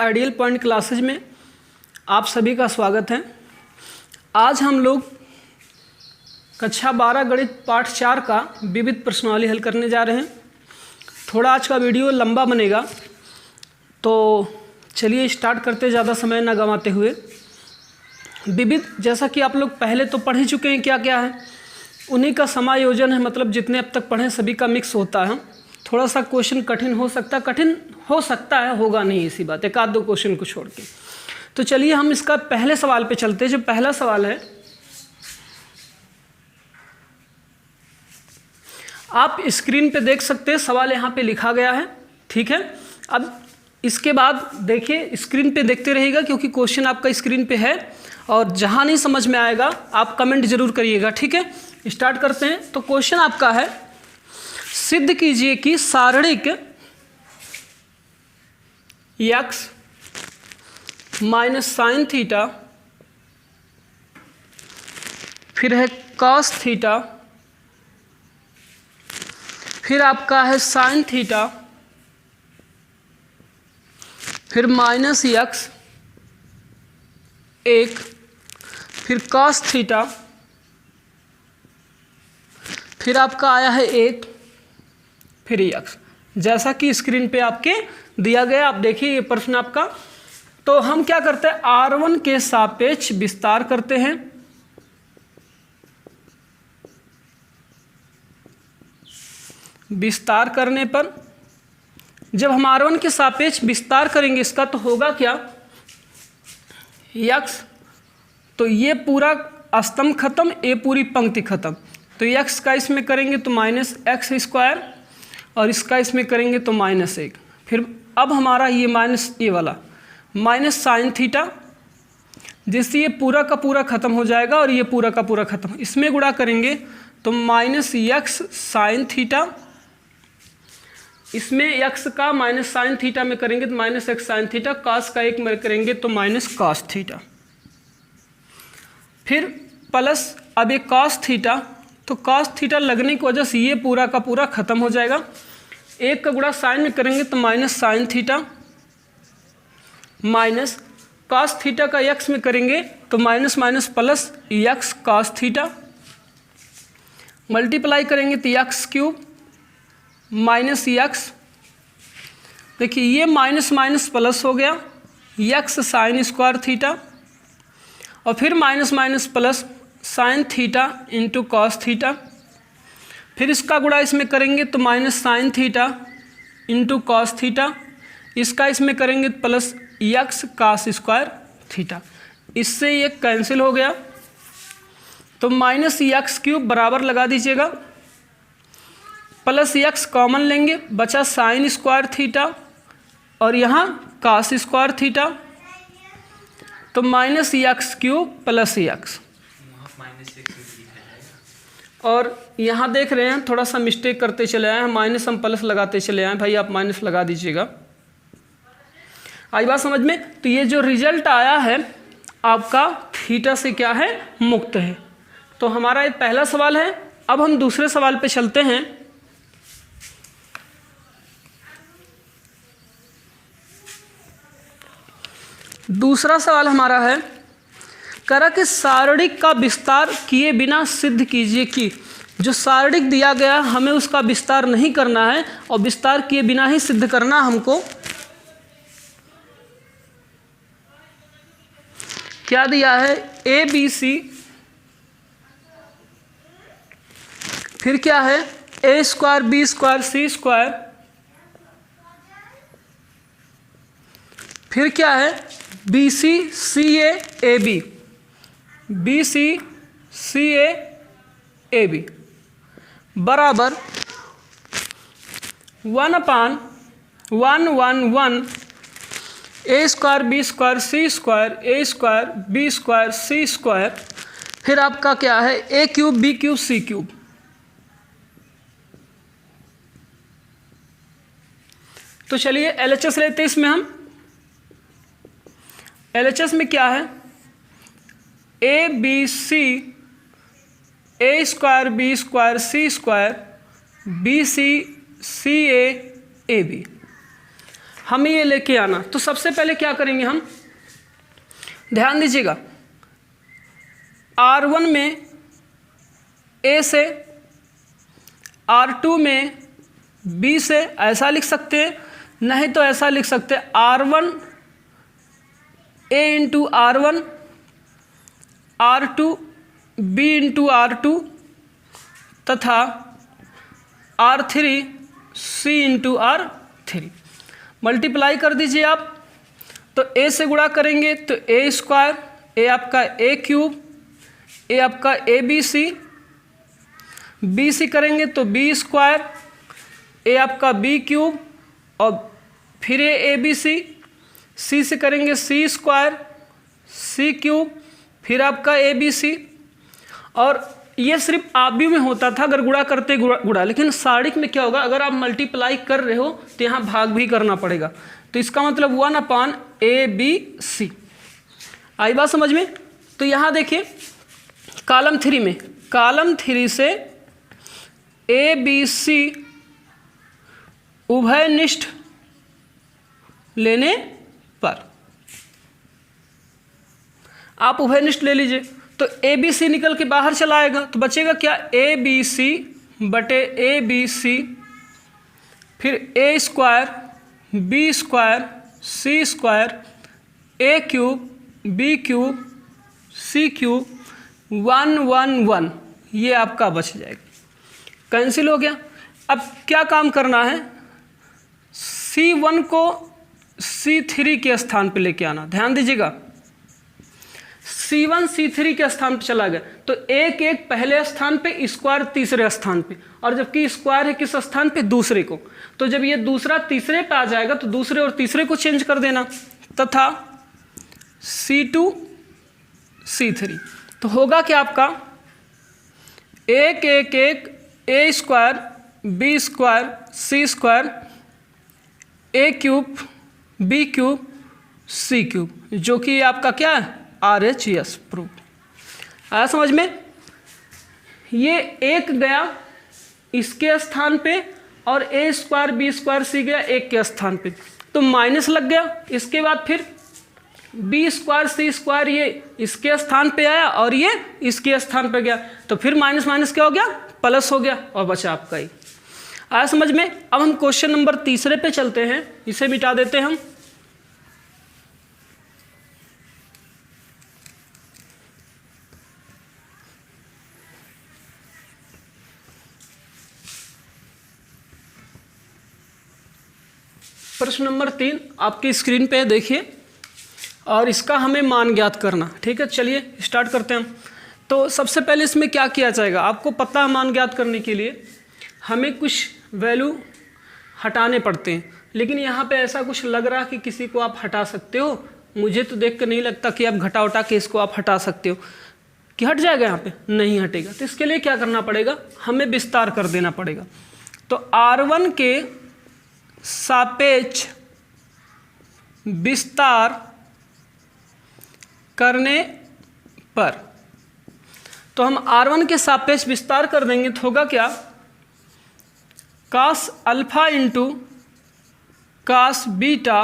Ideal point classes में आप सभी का स्वागत है। आज हम लोग कक्षा 12 गणित पाठ 4 का विविध प्रश्नावली हल करने जा रहे हैं। थोड़ा आज का वीडियो लंबा बनेगा, तो चलिए स्टार्ट करते, ज़्यादा समय ना गंवाते हुए। विविध जैसा कि आप लोग पहले तो पढ़ ही चुके हैं, क्या क्या है उन्हीं का समायोजन है, मतलब जितने अब तक पढ़ें सभी का मिक्स होता है। थोड़ा सा क्वेश्चन कठिन हो सकता है, होगा नहीं, इसी बात, एक आध दो क्वेश्चन को छोड़ के। तो चलिए हम इसका पहले सवाल पे चलते हैं। जो पहला सवाल है, आप स्क्रीन पे देख सकते हैं, सवाल यहाँ पे लिखा गया है, ठीक है। अब इसके बाद देखिए, स्क्रीन पे देखते रहिएगा क्योंकि क्वेश्चन आपका स्क्रीन पे है, और जहाँ नहीं समझ में आएगा आप कमेंट जरूर करिएगा, ठीक है। स्टार्ट करते हैं। तो क्वेश्चन आपका है, सिद्ध कीजिए कि सारणिक x माइनस साइन थीटा, फिर है कॉस थीटा, फिर आपका है साइन थीटा, फिर माइनस x एक, फिर कॉस थीटा, फिर आपका आया है एक, फिर x, जैसा कि स्क्रीन पे आपके दिया गया। आप देखिए ये प्रश्न आपका। तो हम क्या करते हैं, R1 के सापेक्ष विस्तार करते हैं। विस्तार करने पर जब हम R1 के सापेक्ष विस्तार करेंगे इसका, तो होगा क्या, x, तो ये पूरा स्तंभ खत्म, ये पूरी पंक्ति खत्म। तो x का इसमें करेंगे तो माइनस एक्स स्क्वायर, और इसका इसमें करेंगे तो माइनस एक। फिर अब हमारा ये माइनस, ये वाला माइनस साइन थीटा, जिससे ये पूरा का पूरा खत्म हो जाएगा और ये पूरा का पूरा खत्म। इसमें गुणा करेंगे तो माइनस एक्स साइन थीटा, इसमें एक्स का माइनस साइन थीटा में करेंगे तो minus x sine theta, cos का एक में करेंगे तो माइनस कॉस थीटा, फिर प्लस अब एक कॉस थीटा, तो कॉस थीटा लगने की वजह से ये पूरा का पूरा खत्म हो जाएगा। एक का गुणा साइन में करेंगे तो minus sine theta, minus cos theta का एक्स में करेंगे तो minus minus plus x cos theta, multiply करेंगे तो एक्स क्यूब माइनस एक्स, देखिए ये माइनस माइनस प्लस हो गया, एक्स साइन स्क्वायर थीटा, और फिर minus minus plus sine theta into cos theta, फिर इसका गुणा इसमें करेंगे तो minus sine theta into cos theta, इसका इसमें करेंगे तो plus x cos square theta. इससे ये कैंसिल हो गया, तो माइनस एक्स क्यूब बराबर लगा दीजिएगा, प्लस एक्स कॉमन लेंगे, बचा साइन स्क्वायर थीटा और यहाँ कॉस स्क्वायर थीटा, तो minus x cube plus x. और यहाँ देख रहे हैं थोड़ा सा मिस्टेक करते चले आए हैं, माइनस हम प्लस लगाते चले आए, भाई आप माइनस लगा दीजिएगा। आई बात समझ में। तो ये जो रिजल्ट आया है आपका थीटा से क्या है, मुक्त है। तो हमारा ये पहला सवाल है। अब हम दूसरे सवाल पे चलते हैं। दूसरा सवाल हमारा है, करा कि सारणिक का विस्तार किए बिना सिद्ध कीजिए कि, जो सारणिक दिया गया हमें उसका विस्तार नहीं करना है और विस्तार किए बिना ही सिद्ध करना हमको। क्या दिया है, ए बी सी, फिर क्या है A square B square C square, फिर क्या है B C C A B, B C C A B बराबर 1/1 A square B square C square A square B square C square, फिर आपका क्या है A cube B cube C cube. तो चलिए एलएचएस लेते हैं। इसमें हम एलएचएस में क्या है, A B C A square B square C square B C C A B. हमें ये लेके आना। तो सबसे पहले क्या करेंगे हम, ध्यान दीजिएगा, R1 में A से, R2 में B से, ऐसा लिख सकते हैं, नहीं तो ऐसा लिख सकते हैं R1 A into R1, R2 B into R2 तथा R3 C into R3। Multiply कर दीजिए आप, तो A से गुणा करेंगे तो A स्क्वायर, A आपका A क्यूब, A आपका ABC, BC करेंगे तो B स्क्वायर, A आपका B क्यूब और फिर ABC, C से करेंगे C स्क्वायर, C क्यूब, फिर आपका ABC। और ये सिर्फ आबी में होता था अगर गुणा करते गुणा, लेकिन सारिक में क्या होगा, अगर आप मल्टीप्लाई कर रहे हो तो यहाँ भाग भी करना पड़ेगा। तो इसका मतलब 1/ABC। आई बात समझ में? तो यहाँ देखिए कॉलम 3 में, कॉलम 3 से ABC उभयनिष्ठ लेने पर, आप उभयनिष्ठ ले लीजिए तो ABC निकल के बाहर चला आएगा, तो बचेगा क्या, ABC बटे ABC, फिर A square, B square, C square, A cube, B cube, C cube, 1 1 1, ये आपका बच जाएगा, कैंसिल हो गया। अब क्या काम करना है, C1 को C3 के स्थान पे लेके आना। ध्यान दीजिएगा, C1 C3 के स्थान पे चला गया तो 1 1 पहले स्थान पे, स्क्वायर तीसरे स्थान पे, और जबकि स्क्वायर है किस स्थान पे, दूसरे को। तो जब ये दूसरा तीसरे पे आ जाएगा तो दूसरे और तीसरे को चेंज कर देना, तथा C2 C3। तो होगा क्या आपका 1 1 1 A square, B square, C square, A cube, B cube, C cube, जो कि आपका क्या है, RHS प्रूफ। आया समझ में? ये एक गया इसके स्थान पे और A square, B square, C गया एक के स्थान पे, तो माइनस लग गया। इसके बाद फिर B स्क्वायर, C स्क्वायर ये इसके स्थान पे आया और ये इसके स्थान पे गया, तो फिर माइनस माइनस क्या हो गया, प्लस हो गया, और बचा आपका ही। आया समझ में? अब हम क्वेश्चन नंबर 3 पे चलते हैं, इसे मिटा देते हैं हम। प्रश्न नंबर 3 आपकी स्क्रीन पे देखिए, और इसका हमें मान ज्ञात करना। ठीक है, चलिए स्टार्ट करते हैं हम। तो सबसे पहले इसमें क्या किया जाएगा, आपको पता है मान ज्ञात करने के लिए हमें कुछ वैल्यू हटाने पड़ते हैं, लेकिन यहाँ पे ऐसा कुछ लग रहा है कि किसी को आप हटा सकते हो। मुझे तो देख कर नहीं लगता कि आप घटा उठा के इसको आप हटा सकते हो, कि हट जाएगा, यहाँ पे नहीं हटेगा। तो इसके लिए क्या करना पड़ेगा, हमें विस्तार कर देना पड़ेगा। तो R1 के सापेक्ष विस्तार करने पर, तो हम R1 के सापेक्ष विस्तार कर देंगे तो होगा क्या, cos alpha into cos beta,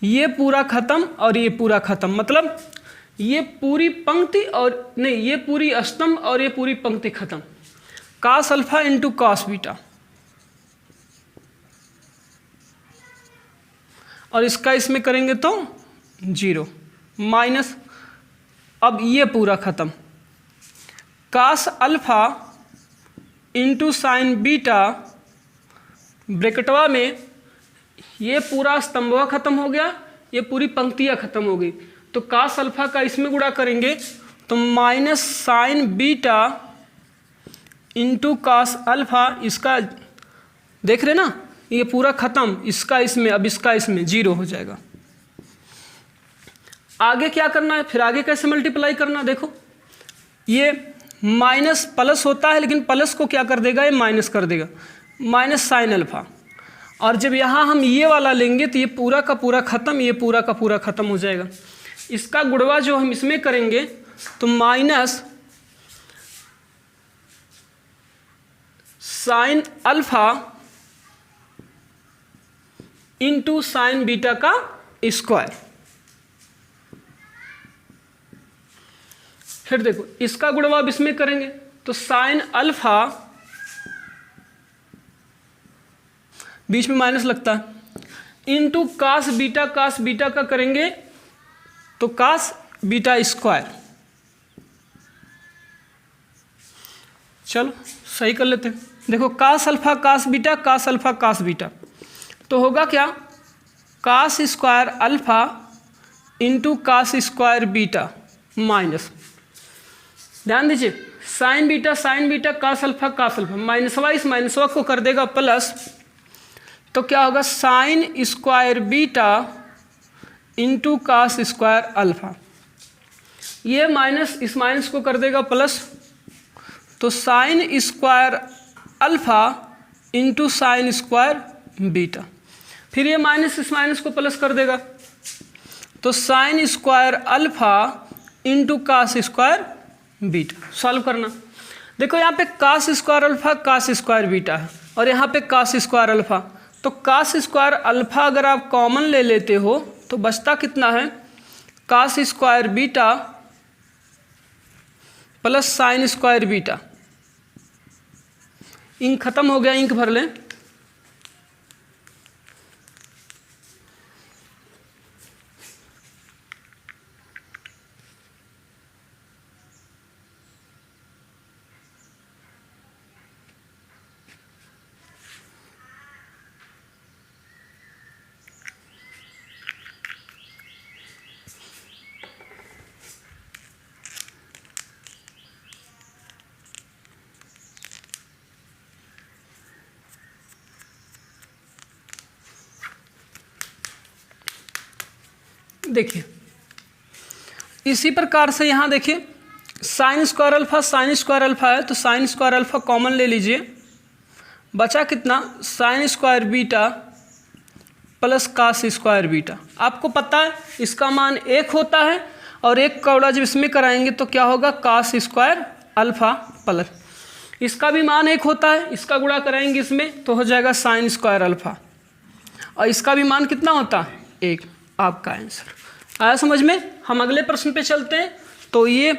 ये पूरा खत्म और ये पूरा खत्म, मतलब ये पूरी पंक्ति और नहीं, ये पूरी स्तंभ और ये पूरी पंक्ति खत्म। cos alpha into cos beta, और इसका इसमें करेंगे तो 0 माइनस, अब ये पूरा खत्म, cos alpha into sine beta, ब्रैकेटवा में ये पूरा स्तंभवा खत्म हो गया, ये पूरी पंक्तियाँ खत्म हो गई, तो cos अल्फा का इसमें गुणा करेंगे तो minus sign beta into cos alpha, इसका देख रहे ना, ये पूरा खत्म, इसका इसमें, अब इसका इसमें 0 हो जाएगा। आगे क्या करना है, फिर आगे कैसे मल्टीप्लाई करना, देखो ये माइनस प्लस होता है, लेकिन प्लस को क्या कर देगा, ये माइनस कर देगा, माइनस साइन अल्फा। और जब यहाँ हम ये वाला लेंगे तो ये पूरा का पूरा खत्म, ये पूरा का पूरा खत्म हो जाएगा। इसका गुणवा जो हम इसमें करेंगे तो minus sine alpha into sine beta का स्क्वायर। फिर देखो इसका गुणा अब इसमें करेंगे तो साइन अल्फा, बीच में माइनस लगता है, इंटू कास बीटा का करेंगे तो कास बीटा स्क्वायर। चलो सही कर लेते हैं। देखो कास अल्फा कास बीटा तो होगा क्या, cos square alpha into cos square beta minus, ध्यान दीजिए साइन बीटा कास अल्फा माइनसवा इस माइनसवा को कर देगा प्लस, तो क्या होगा sine square beta into cos square alpha, ये माइनस इस माइनस को कर देगा प्लस, तो sine square alpha into sine square beta, फिर ये माइनस इस माइनस को प्लस कर देगा, तो sine square alpha into cos square beta. Solve करना, देखो यहाँ पे cos square alpha cos square beta है और यहाँ पे कास स्क्वायर अल्फा, तो कास स्क्वायर अल्फा अगर आप कॉमन ले लेते हो तो बचता कितना है, cos square beta plus sine square beta. Ink खत्म हो गया, इंक भर लें। देखिए इसी प्रकार से यहाँ देखिए साइन स्क्वायर अल्फा है तो साइन स्क्वायर अल्फा कॉमन ले लीजिए, बचा कितना sine square beta plus cos square beta. आपको पता है इसका मान 1 होता है और 1 का गुणा जब इसमें कराएंगे तो क्या होगा कास स्क्वायर अल्फा प्लस, इसका भी मान 1 होता है, इसका गुणा कराएंगे इसमें तो हो जाएगा साइन स्क्वायर अल्फा और इसका भी मान कितना होता है 1। आपका आंसर आया समझ में। हम अगले प्रश्न पे चलते हैं। तो ये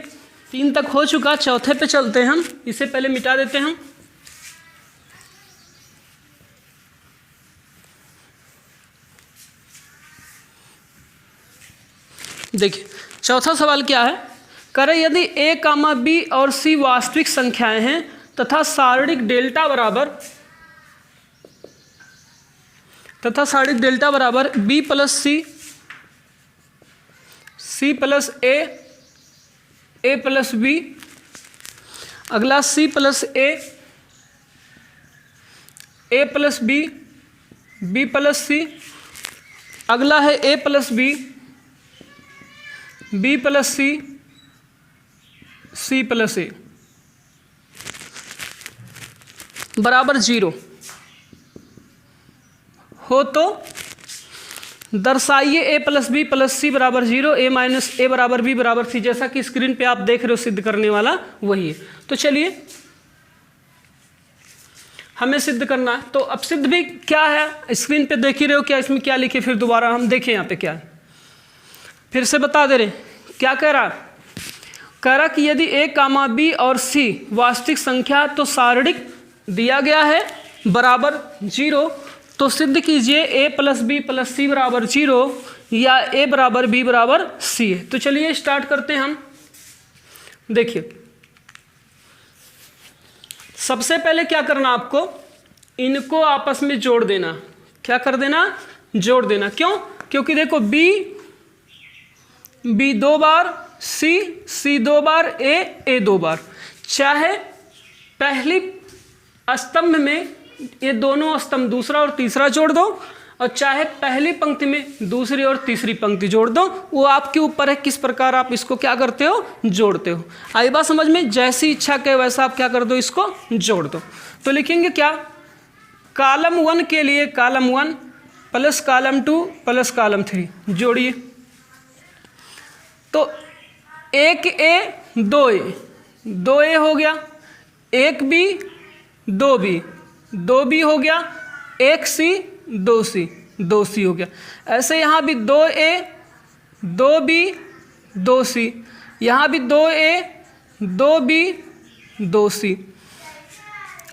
3 तक हो चुका, चौथे पे चलते हैं हम, इसे पहले मिटा देते हैं हम। देखिए चौथा सवाल क्या है, करें यदि a, b और c वास्तविक संख्याएं हैं तथा सारणिक डेल्टा बराबर b plus c plus a plus b, अगला c plus a plus b plus c, अगला है a plus b plus c plus a बराबर 0 हो तो दर्शाइए a प्लस बी प्लस सी बराबर 0, a माइनस ए बराबर b बराबर c। जैसा कि स्क्रीन पे आप देख रहे हो सिद्ध करने वाला वही है। तो चलिए हमें सिद्ध करना है, तो अब सिद्ध भी क्या है स्क्रीन पे देख ही रहे हो, क्या इसमें क्या लिखे, फिर दोबारा हम देखें यहाँ पे क्या है, फिर से बता दे रहे क्या कह रहा, कह रहा कि यदि a, b और c वास्तविक संख्या तो सारणिक दिया गया है बराबर 0, तो सिद्ध कीजिए a प्लस बी प्लस सी बराबर 0 या a बराबर b बराबर c है। तो चलिए स्टार्ट करते हैं हम। देखिए सबसे पहले क्या करना, आपको इनको आपस में जोड़ देना। क्या कर देना, जोड़ देना। क्यों, क्योंकि देखो b 2 bar, c 2 bar, a 2 बार, चाहे पहली स्तंभ में ये दोनों स्तंभ दूसरा और तीसरा जोड़ दो और चाहे पहली पंक्ति में दूसरी और तीसरी पंक्ति जोड़ दो, वो आपके ऊपर है किस प्रकार आप इसको क्या करते हो, जोड़ते हो। आई बात समझ में, जैसी इच्छा के वैसा आप क्या कर दो, इसको जोड़ दो। तो लिखेंगे क्या, कॉलम 1 के लिए column 1 plus column 2 plus column 3 जोड़िए। तो 1a 2a हो गया, 1b 2b हो गया, 1c 2c, 2c हो गया। ऐसे यहाँ भी 2a 2b 2c, यहाँ भी 2a 2b 2c।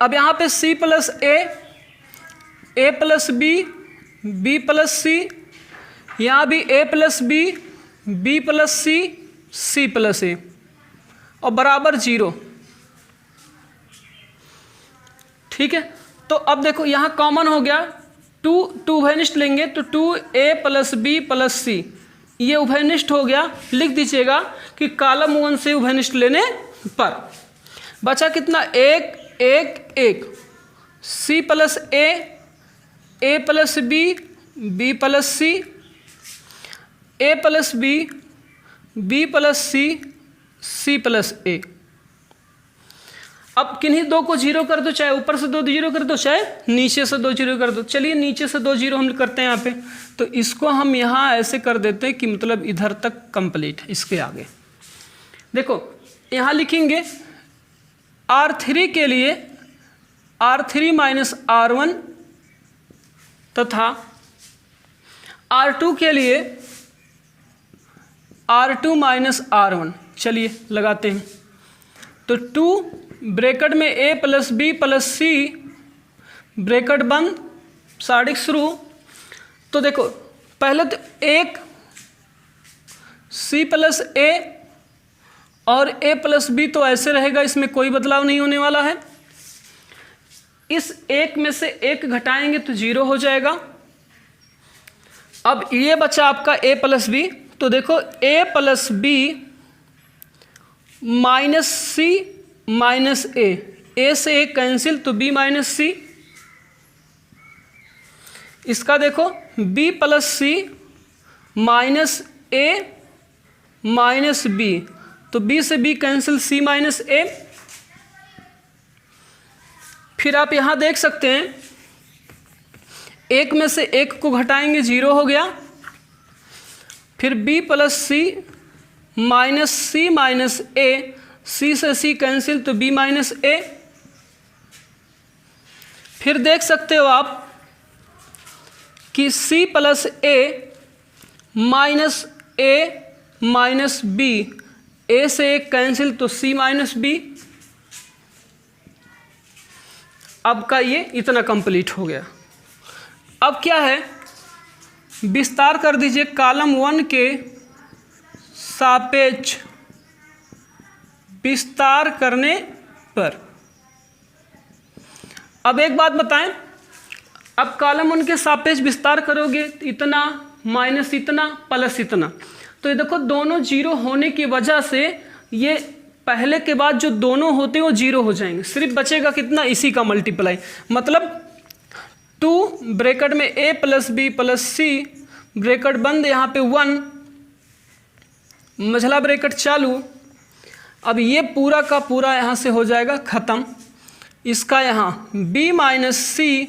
अब यहाँ पे c plus a plus b plus c, यहाँ भी a plus b plus c plus a और बराबर 0। ठीक है, तो अब देखो यहाँ कॉमन हो गया, टू उभयनिष्ठ लेंगे तो 2a plus b plus c, ये उभयनिष्ठ हो गया। लिख दीजिएगा कि कॉलम 1 से उभयनिष्ठ लेने पर बचा कितना, 1 1 1, c plus a plus b plus c, a plus b plus c plus a। अब किन्हीं दो को 0 कर दो, चाहे ऊपर से 2 0 कर दो, चाहे नीचे से 2 0 कर दो। चलिए नीचे से 2 0 हम करते हैं यहाँ पे, तो इसको हम यहाँ ऐसे कर देते हैं कि मतलब इधर तक कंप्लीट है। इसके आगे देखो यहाँ लिखेंगे R3 के लिए R3 माइनस R1 तथा R2 के लिए R2 माइनस R1। चलिए लगाते हैं, तो 2 ब्रैकेट में a plus b plus c, bracket बंद, साड़िक शुरू। तो देखो पहले तो एक c प्लस a और a प्लस b तो ऐसे रहेगा, इसमें कोई बदलाव नहीं होने वाला है। इस एक में से एक घटाएंगे तो 0 हो जाएगा। अब ये बचा आपका a प्लस b, तो देखो a plus b minus c minus a से a कैंसिल तो b माइनस c। इसका देखो b plus c minus a minus b, तो b से b cancel c minus a। फिर आप यहाँ देख सकते हैं, एक में से एक को घटाएंगे 0 हो गया। फिर b plus c minus a, c से c कैंसिल तो b माइनस a। फिर देख सकते हो आप कि c plus a minus b, a से एक कैंसिल तो c माइनस b। अब का ये इतना कंप्लीट हो गया। अब क्या है, विस्तार कर दीजिए कॉलम 1 के सापेक्ष विस्तार करने पर। अब एक बात बताएं, अब कॉलम 1 के सापेक्ष विस्तार करोगे तो इतना माइनस इतना प्लस इतना, तो ये देखो दोनों 0 होने की वजह से ये पहले के बाद जो दोनों होते हैं वो 0 हो जाएंगे। सिर्फ बचेगा कितना, इसी का मल्टीप्लाई, मतलब 2 ब्रैकेट में a plus b plus c, bracket बंद, यहाँ पे 1 मझला ब्रैकेट चालू। अब ये पूरा का पूरा यहाँ से हो जाएगा ख़त्म। इसका यहाँ b माइनस c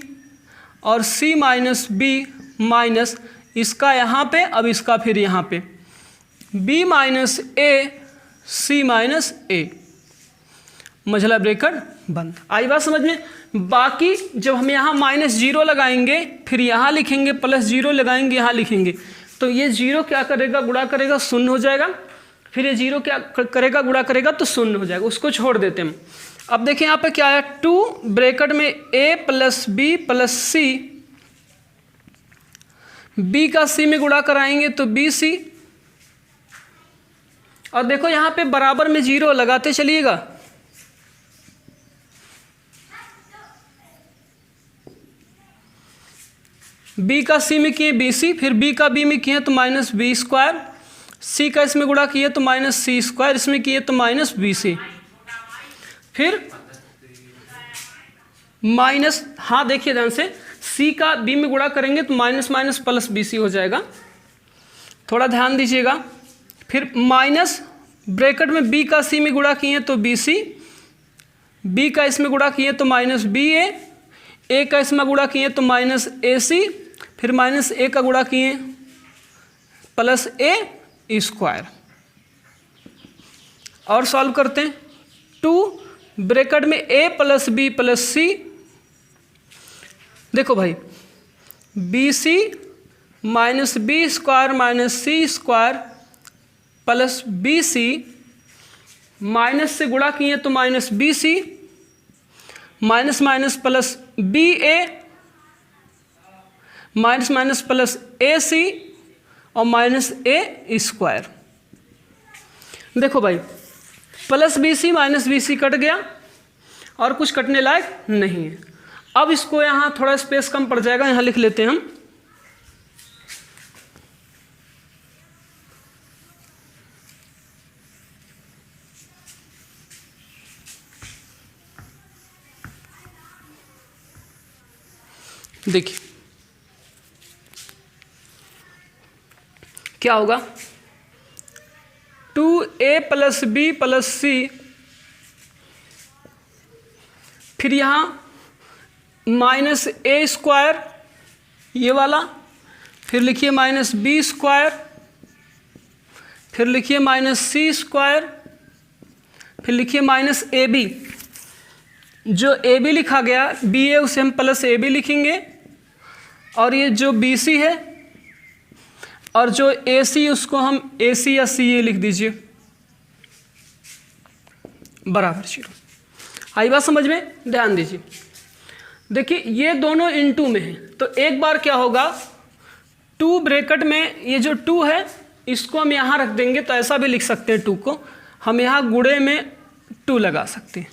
और c माइनस b माइनस इसका यहाँ पे, अब इसका फिर यहाँ पे b minus a c minus a, मझला ब्रैकेट बंद। आई बात समझ में। बाकी जब हम यहाँ माइनस 0 लगाएंगे, फिर यहाँ लिखेंगे, प्लस 0 लगाएंगे, यहाँ लिखेंगे, तो ये 0 क्या करेगा, गुणा करेगा, शून्य हो जाएगा। फिर ये 0 क्या करेगा, गुणा करेगा तो शून्य हो जाएगा, उसको छोड़ देते हैं हम। अब देखिए यहाँ पे क्या आया, 2 ब्रैकेट में a plus b plus c, b का c में गुणा कराएंगे तो bc, और देखो यहाँ पे बराबर में 0 लगाते चलिएगा। b का c में किए bc, फिर b का b में किए तो माइनस b स्क्वायर, c का इसमें गुणा किए तो माइनस c स्क्वायर, इसमें किए तो माइनस bc, फिर माइनस, हाँ देखिए ध्यान से, c का b में गुणा करेंगे तो माइनस माइनस प्लस bc हो जाएगा, थोड़ा ध्यान दीजिएगा। फिर माइनस ब्रैकेट में b का c में गुणा किए तो bc, b का इसमें गुणा किए तो माइनस ba, a का इसमें गुणा किए तो माइनस ac, फिर माइनस a का गुणा किए प्लस a स्क्वायर। और सॉल्व करते हैं, 2 ब्रैकेट में a plus b plus c, देखो भाई bc minus B square minus सी square plus B c, minus से गुणा किए तो minus b c, minus minus plus B a, minus minus plus a c और माइनस ए स्क्वायर। देखो भाई, plus B c minus b c cut गया और कुछ कटने लायक नहीं है। अब इसको यहाँ थोड़ा स्पेस कम पड़ जाएगा, यहाँ लिख लेते हैं हम। देखिए क्या होगा, 2a प्लस बी प्लस सी, फिर यहाँ माइनस ए स्क्वायर ये वाला, फिर लिखिए माइनस बी स्क्वायर, फिर लिखिए माइनस सी स्क्वायर, फिर लिखिए माइनस ए बी। जो ए बी लिखा गया बी ए उसे हम प्लस ए बी लिखेंगे, और ये जो बी सी है और जो ए सी उसको हम ए सी या सी ए लिख दीजिए, बराबर 0। आई बात समझ में? ध्यान दीजिए। देखिए ये दोनों इनटू में है, तो एक बार क्या होगा, 2 ब्रैकेट में ये जो 2 है इसको हम यहाँ रख देंगे, तो ऐसा भी लिख सकते हैं 2 को हम यहाँ गुणे में 2 लगा सकते हैं।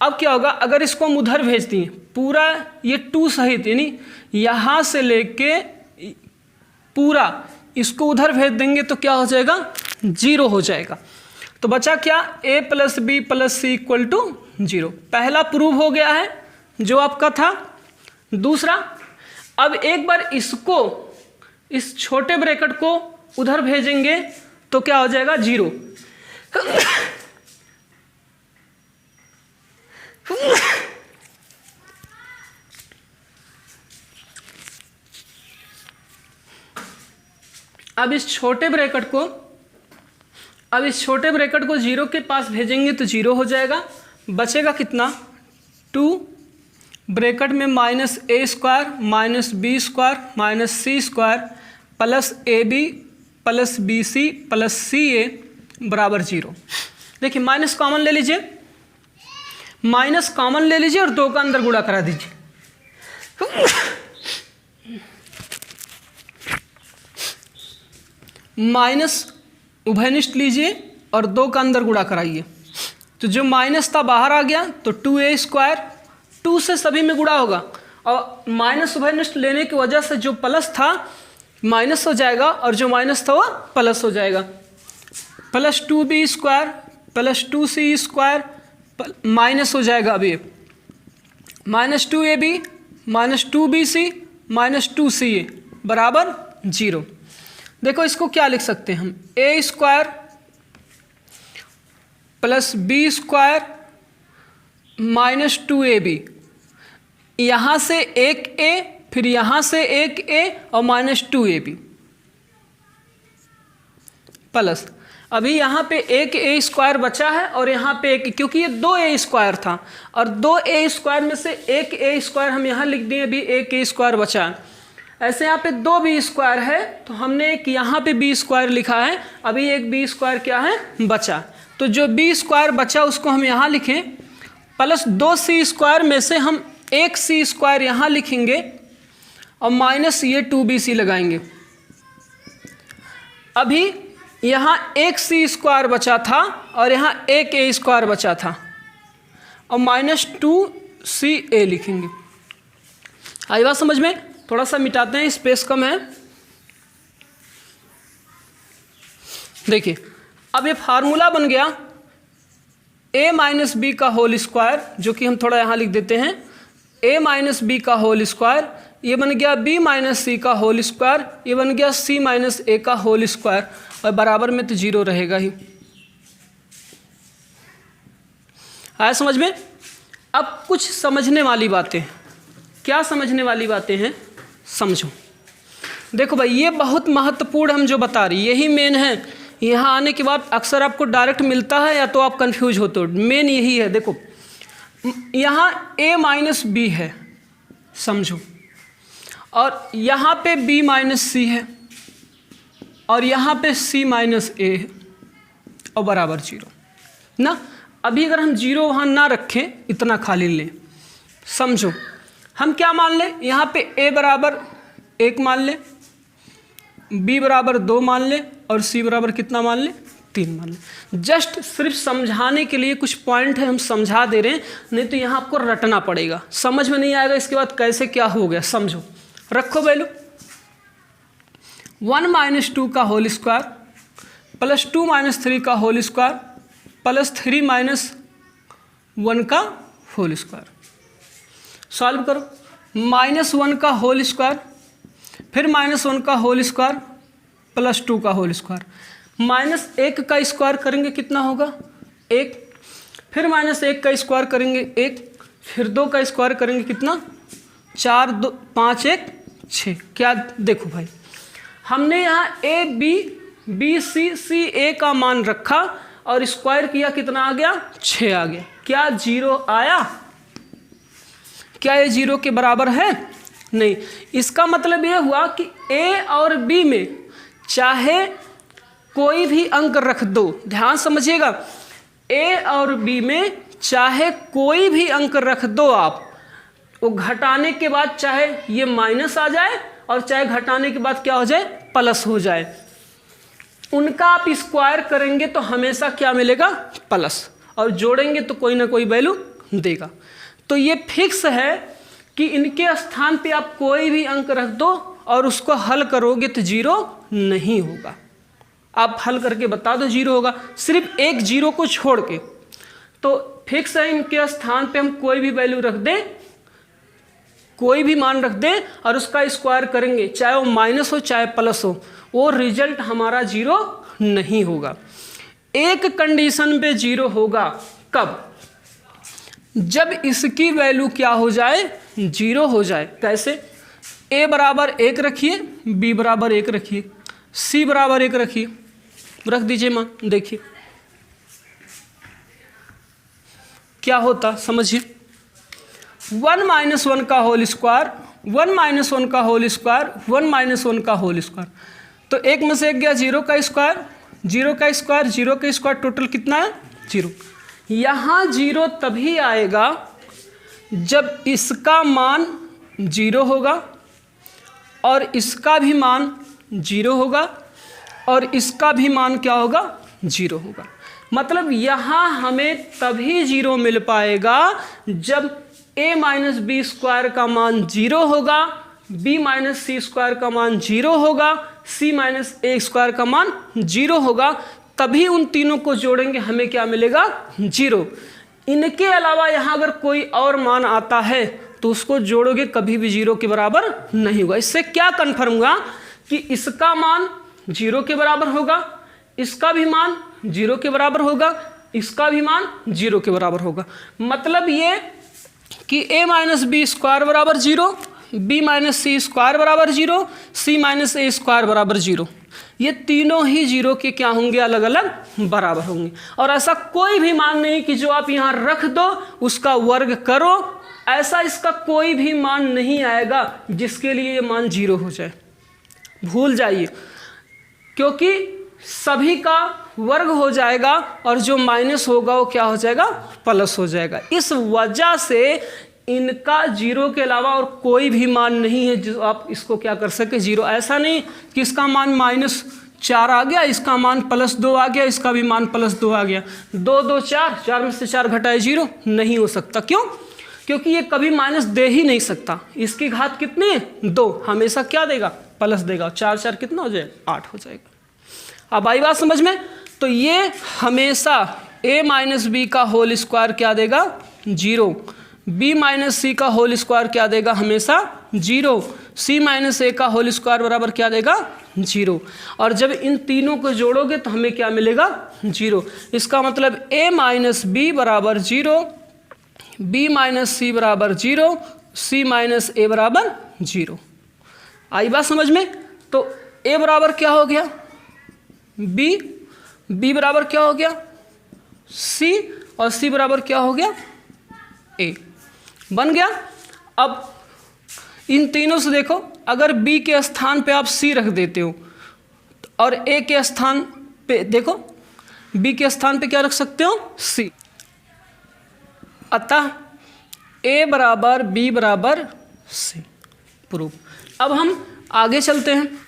अब क्या होगा, अगर इसको हम उधर भेज दिए पूरा ये 2 सहित, यानी यहाँ से लेके पूरा इसको उधर भेज देंगे तो क्या हो जाएगा, 0 हो जाएगा। तो बचा क्या, a plus B plus C equal to 0। पहला प्रूव हो गया है जो आपका था। दूसरा, अब एक बार इसको, इस छोटे ब्रैकेट को उधर भेजेंगे तो क्या हो जाएगा, 0। अब इस छोटे ब्रैकेट को 0 के पास भेजेंगे तो 0 हो जाएगा। बचेगा कितना, 2 ब्रैकेट में minus A square minus B square minus C square plus A B plus B C plus C A बराबर 0। देखिए माइनस कॉमन ले लीजिए, माइनस कॉमन ले लीजिए और 2 का अंदर गुणा करा दीजिए। माइनस उभयनिष्ठ लीजिए और 2 का अंदर गुणा कराइए, तो जो माइनस था बाहर आ गया, तो 2a स्क्वायर, 2 से सभी में गुणा होगा, और माइनस उभयनिष्ठ लेने की वजह से जो प्लस था माइनस हो जाएगा और जो माइनस था वो प्लस हो जाएगा। Plus 2b square plus 2c square minus हो जाएगा, अभी minus 2ab minus 2bc minus 2ca बराबर 0। देखो इसको क्या लिख सकते हैं हम, a square plus B square minus 2ab, यहाँ से एक a, फिर यहाँ से एक a और माइनस 2ab प्लस, अभी यहाँ पे एक a स्क्वायर बचा है और यहाँ पे एक, क्योंकि ये 2a स्क्वायर था और 2a स्क्वायर में से एक a स्क्वायर हम यहाँ लिख दिए, अभी एक a स्क्वायर बचा है। ऐसे यहाँ पे 2b स्क्वायर है तो हमने एक यहाँ पे b स्क्वायर लिखा है, अभी एक b स्क्वायर क्या है, बचा। तो जो b स्क्वायर बचा उसको हम यहाँ लिखें, प्लस 2c स्क्वायर में से हम एक c स्क्वायर यहाँ लिखेंगे और माइनस ये 2bc लगाएंगे। अभी यहाँ एक c स्क्वायर बचा था और यहाँ एक a स्क्वायर बचा था और माइनस 2ca लिखेंगे। आई बात समझ में? थोड़ा सा मिटाते हैं, स्पेस कम है। देखिए अब ये फार्मूला बन गया a माइनस बी का होल स्क्वायर, जो कि हम थोड़ा यहाँ लिख देते हैं, a माइनस बी का होल स्क्वायर, ये बन गया b माइनस सी का होल स्क्वायर, ये बन गया c माइनस a का होल स्क्वायर, और बराबर में तो 0 रहेगा ही। आया समझ में? अब कुछ समझने वाली बातें, क्या समझने वाली बातें हैं, समझो। देखो भाई ये बहुत महत्वपूर्ण हम जो बता रही, यही मेन है। यहाँ आने के बाद अक्सर आपको डायरेक्ट मिलता है या तो आप कंफ्यूज होते हो, मेन यही है। देखो यहाँ a माइनस बी है, समझो, और यहाँ पे b माइनस सी है और यहाँ पे c माइनस ए है और बराबर 0 ना। अभी अगर हम 0 वहाँ ना रखें, इतना खाली लें, समझो हम क्या मान लें, यहाँ पे a बराबर 1 मान लें, b बराबर 2 मान लें और c बराबर कितना मान लें, 3 मान लें। जस्ट सिर्फ समझाने के लिए कुछ पॉइंट है, हम समझा दे रहे हैं, नहीं तो यहाँ आपको रटना पड़ेगा, समझ में नहीं आएगा इसके बाद कैसे क्या हो गया। समझो, रखो वैल्यू 1 माइनस 2 का होल स्क्वायर प्लस 2 माइनस 3 का होल स्क्वायर प्लस 3 माइनस 1 का होल स्क्वायर। सॉल्व करो, -1 का होल स्क्वायर फिर -1 का होल स्क्वायर प्लस 2 का होल स्क्वायर, -1 का स्क्वायर करेंगे कितना होगा 1, फिर -1 का स्क्वायर करेंगे 1, फिर 2 का स्क्वायर करेंगे कितना 4, 2 5 1 6। क्या देखो भाई, हमने यहाँ ए बी सी ए का मान रखा और स्क्वायर किया, कितना आ गया 6 आ गया। क्या 0 आया? क्या ये 0 के बराबर है? नहीं। इसका मतलब ये हुआ कि ए और बी में चाहे कोई भी अंक रख दो, ध्यान समझिएगा, ए और बी में चाहे कोई भी अंक रख दो आप, वो घटाने के बाद चाहे ये माइनस आ जाए और चाहे घटाने के बाद क्या हो जाए प्लस हो जाए, उनका आप स्क्वायर करेंगे तो हमेशा क्या मिलेगा प्लस, और जोड़ेंगे तो कोई ना कोई वैल्यू देगा। तो ये फिक्स है कि इनके स्थान पे आप कोई भी अंक रख दो और उसको हल करोगे तो 0 नहीं होगा। आप हल करके बता दो 0 होगा, सिर्फ एक 0 को छोड़ के। तो फिक्स है, इनके स्थान पे हम कोई भी वैल्यू रख दें, कोई भी मान रख दें और उसका स्क्वायर करेंगे, चाहे वो माइनस हो चाहे प्लस हो, वो रिजल्ट हमारा 0 नहीं होगा। एक कंडीशन पे 0 होगा, कब? जब इसकी वैल्यू क्या हो जाए 0 हो जाए। कैसे? a बराबर 1 रखिए, b बराबर 1 रखिए, c बराबर 1 रखिए, रख दीजिए मान, देखिए क्या होता, समझिए। 1 माइनस 1 का होल स्क्वायर, 1 माइनस 1 का होल स्क्वायर, 1 माइनस 1 का होल स्क्वायर, तो एक में से एक गया 0 का स्क्वायर, 0 का स्क्वायर, 0 का स्क्वायर, टोटल कितना है 0। यहाँ 0 तभी आएगा जब इसका मान 0 होगा और इसका भी मान 0 होगा और इसका भी मान क्या होगा 0 होगा। मतलब यहाँ हमें तभी 0 मिल पाएगा जब a माइनस बी स्क्वायर का मान 0 होगा, b माइनस सी स्क्वायर का मान 0 होगा, c माइनस ए स्क्वायर का मान 0 होगा, तभी उन तीनों को जोड़ेंगे हमें क्या मिलेगा 0। इनके अलावा यहाँ अगर कोई और मान आता है तो उसको जोड़ोगे कभी भी 0 के बराबर नहीं होगा। इससे क्या कन्फर्म हुआ कि इसका मान 0 के बराबर होगा, इसका भी मान 0 के बराबर होगा, इसका भी मान 0 के बराबर होगा। मतलब ये कि a माइनस बी स्क्वायर बराबर 0, b माइनस सी स्क्वायर बराबर 0, c माइनस ए स्क्वायर बराबर 0, ये तीनों ही 0 के क्या होंगे अलग अलग बराबर होंगे। और ऐसा कोई भी मान नहीं कि जो आप यहाँ रख दो उसका वर्ग करो, ऐसा इसका कोई भी मान नहीं आएगा जिसके लिए ये मान 0 हो जाए, भूल जाइए, क्योंकि सभी का वर्ग हो जाएगा और जो माइनस होगा वो क्या हो जाएगा प्लस हो जाएगा। इस वजह से इनका 0 के अलावा और कोई भी मान नहीं है जो आप इसको क्या कर सके 0। ऐसा नहीं कि इसका मान -4 आ गया, इसका मान +2 आ गया, इसका भी मान +2 आ गया, 2 2 4, 4 में से 4 घटाए 0, नहीं हो सकता। क्यों? क्योंकि ये कभी माइनस दे ही नहीं सकता। इसकी घात कितनी है 2, हमेशा क्या देगा प्लस देगा, 4 4 कितना हो जाएगा 8 हो जाएगा। अब आई बात समझ में? तो ये हमेशा a माइनस बी का होल स्क्वायर क्या देगा 0, b माइनस सी का होल स्क्वायर क्या देगा हमेशा 0, c माइनस ए का होल स्क्वायर बराबर क्या देगा 0। और जब इन तीनों को जोड़ोगे तो हमें क्या मिलेगा 0। इसका मतलब a माइनस बी बराबर 0, b माइनस सी बराबर 0, c माइनस ए बराबर 0। आई बात समझ में? तो a बराबर क्या हो गया b बराबर क्या हो गया c और c बराबर क्या हो गया a, बन गया। अब इन तीनों से देखो अगर बी के स्थान पे आप सी रख देते हो और ए के स्थान पे देखो बी के स्थान पे क्या रख सकते हो, सी। अतः ए बराबर बी बराबर सी, प्रूफ। अब हम आगे चलते हैं।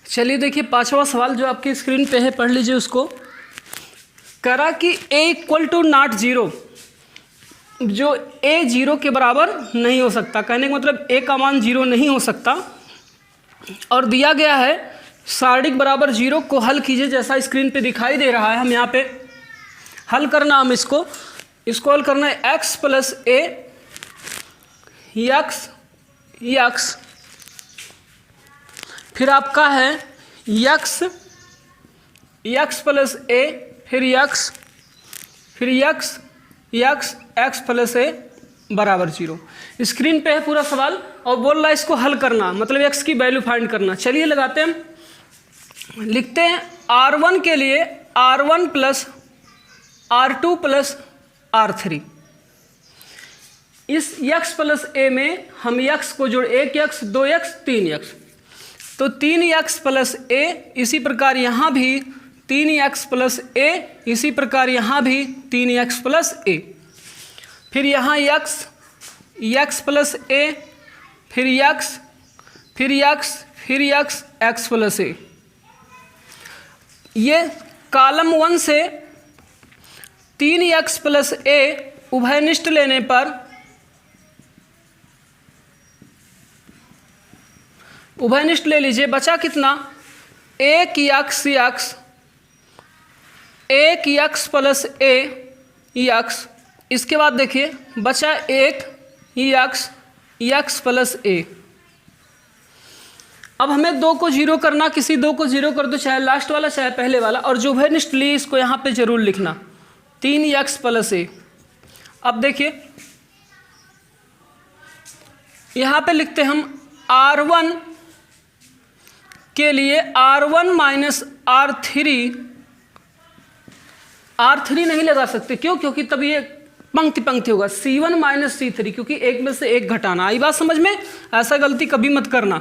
चलिए देखिए, पांचवा सवाल जो आपकी स्क्रीन पे है, पढ़ लीजिए उसको। करा कि a equal to not zero, जो a जीरो के बराबर नहीं हो सकता, कहने का मतलब a का मान जीरो नहीं हो सकता, और दिया गया है सारणिक बराबर जीरो को हल कीजिए, जैसा स्क्रीन पे दिखाई दे रहा है। हम यहाँ पे हल करना, हम इसको हल करना है x प्लस ए यक्स, फिर आपका है यक्स प्लस ए, फिर यक्स एक्स प्लस ए बराबर जीरो। स्क्रीन पे है पूरा सवाल और बोल रहा है इसको हल करना, मतलब एक्स की वैल्यू फाइंड करना। चलिए लगाते हैं, लिखते हैं R1 के लिए R1 plus R2 plus R3। इस x प्लस ए में हम x को जोड़, 1x 2x 3x, तो 3x प्लस ए, इसी प्रकार यहाँ भी 3x प्लस ए, इसी प्रकार यहाँ भी 3x प्लस ए, फिर यहाँ x प्लस ए, फिर x प्लस ए। ये कॉलम 1 से 3x प्लस ए उभयनिष्ठ लेने पर उभयनिष्ठ ले लीजिए, बचा कितना, 1x प्लस ए x। इसके बाद देखिए बचा 1x प्लस ए। अब हमें 2 को जीरो करना, किसी 2 को जीरो कर दो, चाहे लास्ट वाला चाहे पहले वाला, और जो उभयनिष्ठ ली इसको यहाँ पे जरूर लिखना, 3x प्लस ए। अब देखिए यहाँ पे लिखते हम R1 के लिए R1 माइनस R3 नहीं लगा सकते, क्यों, क्योंकि तब ये पंक्ति होगा, C1 माइनस C3, क्योंकि एक में से एक घटाना। आई बात समझ में, ऐसा गलती कभी मत करना।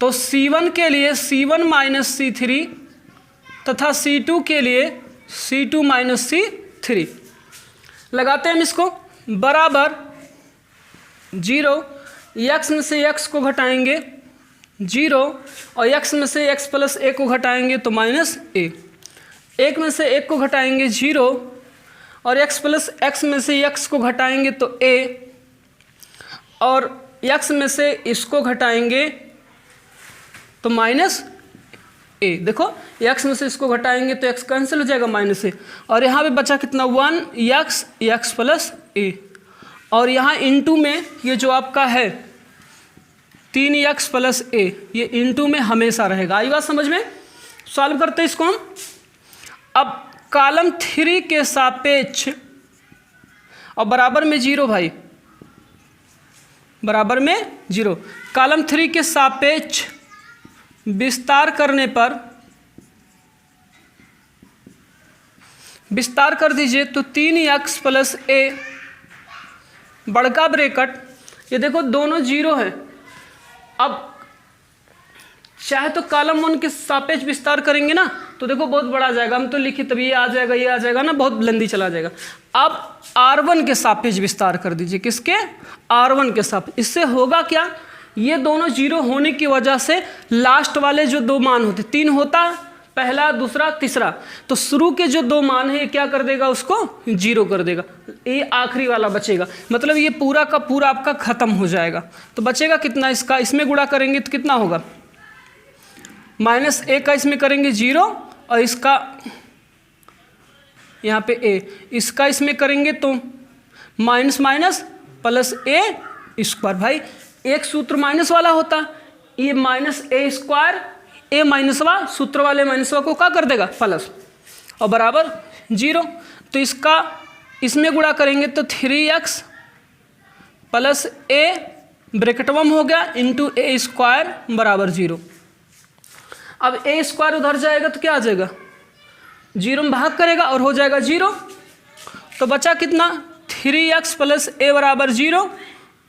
तो C1 के लिए C1 माइनस C3 तथा C2 के लिए C2 माइनस C3 लगाते हैं हम इसको, बराबर 0, x में से x को घटाएंगे 0 और x में से x प्लस ए को घटाएंगे तो माइनस ए, 1 में से 1 को घटाएंगे 0 और x प्लस x में से x को घटाएंगे तो a, और x में से इसको घटाएंगे तो माइनस ए। देखो x में से इसको घटाएंगे तो x कैंसिल हो जाएगा, माइनस ए, और यहाँ पे बचा कितना, 1x प्लस ए, और यहाँ इनटू में ये जो आपका है 3x प्लस ए, ये इनटू में हमेशा रहेगा। आई बात समझ में। सॉल्व करते हैं इसको हम। अब कॉलम 3 के सापेक्ष और बराबर में 0, भाई बराबर में 0, कॉलम 3 के सापेक्ष विस्तार करने पर, विस्तार कर दीजिए तो 3x प्लस ए बड़का ब्रैकेट, ये देखो दोनों 0 है। अब चाहे तो कॉलम 1 के सापेक्ष विस्तार करेंगे ना तो देखो बहुत बड़ा आ जाएगा, हम तो लिखे तब ये आ जाएगा ना, बहुत लंबी चला जाएगा। अब R1 के सापेक्ष विस्तार कर दीजिए, किसके, R1 के सापेक्ष। इससे होगा क्या, ये दोनों 0 होने की वजह से लास्ट वाले जो 2 मान होते, 3 होता पहला, दूसरा, तीसरा, तो शुरू के जो 2 मान है ये क्या कर देगा, उसको 0 कर देगा, ये आखिरी वाला बचेगा, मतलब ये पूरा का पूरा आपका खत्म हो जाएगा। तो बचेगा कितना इसका, इसमें गुणा करेंगे तो कितना होगा, माइनस ए का इसमें करेंगे 0 और इसका यहाँ पे ए, इसका इसमें करेंगे तो माइनस माइनस प्लस ए स्क्वायर। भाई एक सूत्र माइनस वाला होता, ये माइनस ए स्क्वायर, ए माइनसवा, सूत्र वाले माइनसवा को क्या कर देगा, प्लस, और बराबर 0। तो इसका इसमें गुणा करेंगे तो 3x प्लस a ब्रैकेट 1 हो गया इंटू ए स्क्वायर बराबर 0। अब ए स्क्वायर उधर जाएगा तो क्या आ जाएगा, 0 में भाग करेगा और हो जाएगा 0। तो बचा कितना, 3x प्लस ए बराबर 0।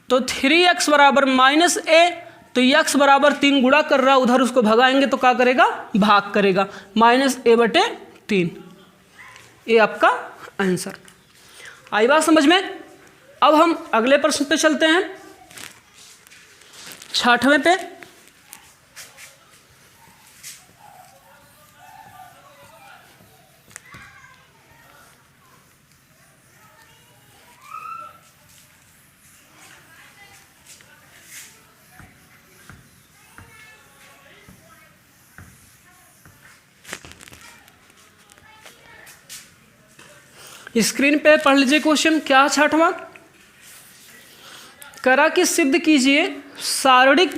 तो 3x बराबर माइनस ए, तो x बराबर 3 गुणा कर रहा, उधर उसको भगाएंगे तो क्या करेगा, भाग करेगा, -a/3। ये आपका आंसर। आई बात समझ में। अब हम अगले प्रश्न पे चलते हैं, 6वें पे। स्क्रीन पे पढ़ लीजिए क्वेश्चन। क्या 6वां, करा कि सिद्ध कीजिए सारणिक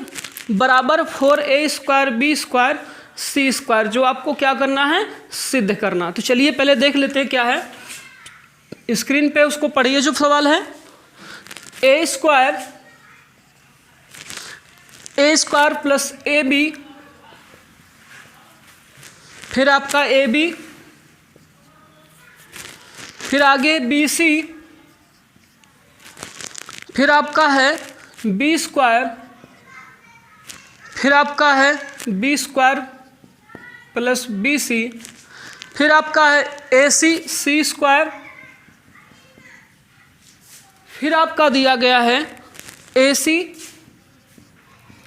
बराबर 4a² b² c², जो आपको क्या करना है, सिद्ध करना। तो चलिए पहले देख लेते हैं क्या है स्क्रीन पे, उसको पढ़िए जो सवाल है। a² प्लस ab, फिर आपका ab, फिर आगे BC, फिर आपका है b², फिर आपका है b² प्लस BC, फिर आपका है AC c², फिर आपका दिया गया है AC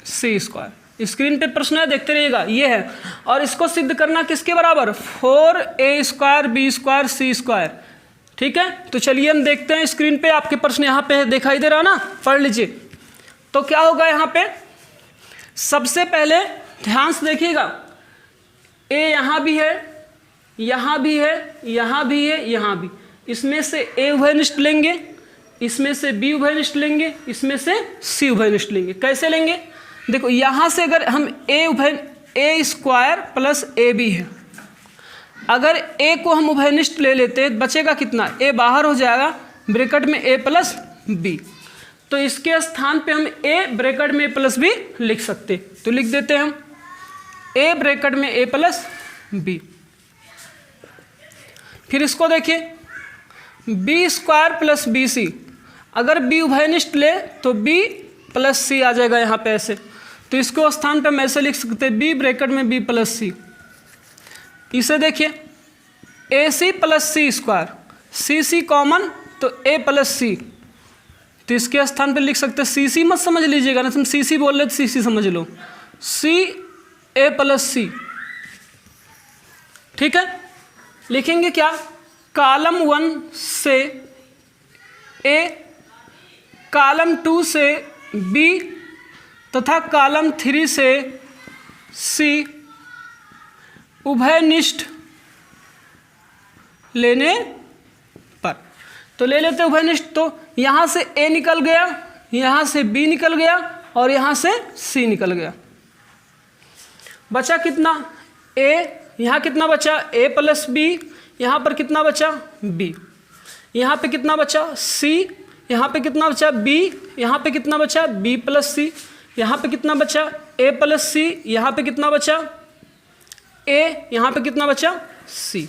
c²। स्क्रीन पे प्रश्न है, देखते रहिएगा, ये है। और इसको सिद्ध करना किसके बराबर, 4a² b² c²। ठीक है, तो चलिए हम देखते हैं स्क्रीन पे, आपके प्रश्न यहाँ पे दिखाई दे रहा ना, पढ़ लीजिए। तो क्या होगा यहाँ पे, सबसे पहले ध्यान से देखिएगा, a यहाँ भी है, यहाँ भी है, यहाँ भी है, यहाँ भी। इसमें से a उभयनिष्ठ लेंगे, इसमें से b उभयनिष्ठ लेंगे, इसमें से c उभयनिष्ठ लेंगे। कैसे लेंगे, देखो यहाँ से अगर हम a² प्लस ab है, अगर a को हम उभयनिष्ठ ले लेते बचेगा कितना, a बाहर हो जाएगा, ब्रैकेट में a प्लस b। तो इसके स्थान पे हम a ब्रैकेट में a प्लस b लिख सकते, तो लिख देते हैं हम a ब्रैकेट में a प्लस b। फिर इसको देखिए, b² प्लस bc, अगर b उभयनिष्ठ ले तो b प्लस c आ जाएगा यहाँ पे ऐसे, तो इसको स्थान पे हम ऐसे लिख सकते हैं b ब्रैकेट में b प्लस c। इसे देखिए, AC plus c², CC common तो a प्लस c, तो इसके स्थान पे लिख सकते हैं, CC मत समझ लीजिएगा ना, तुम CC बोल रहे तो CC समझ लो, C a प्लस c। ठीक है, लिखेंगे क्या, कॉलम 1 से a, कॉलम 2 से b तथा कॉलम 3 से c उभयनिष्ठ लेने पर। तो ले लेते उभयनिष्ठ, तो यहाँ से a निकल गया, यहाँ से b निकल गया और यहाँ से c निकल गया। बचा कितना, a, यहाँ कितना बचा, a प्लस b, यहाँ पर कितना बचा b, यहाँ पे कितना बचा c, यहाँ पे कितना बचा b, यहाँ पे कितना बचा b प्लस c, यहाँ पे कितना बचा a प्लस c, यहाँ पे कितना बचा a, यहाँ पे कितना बचा c।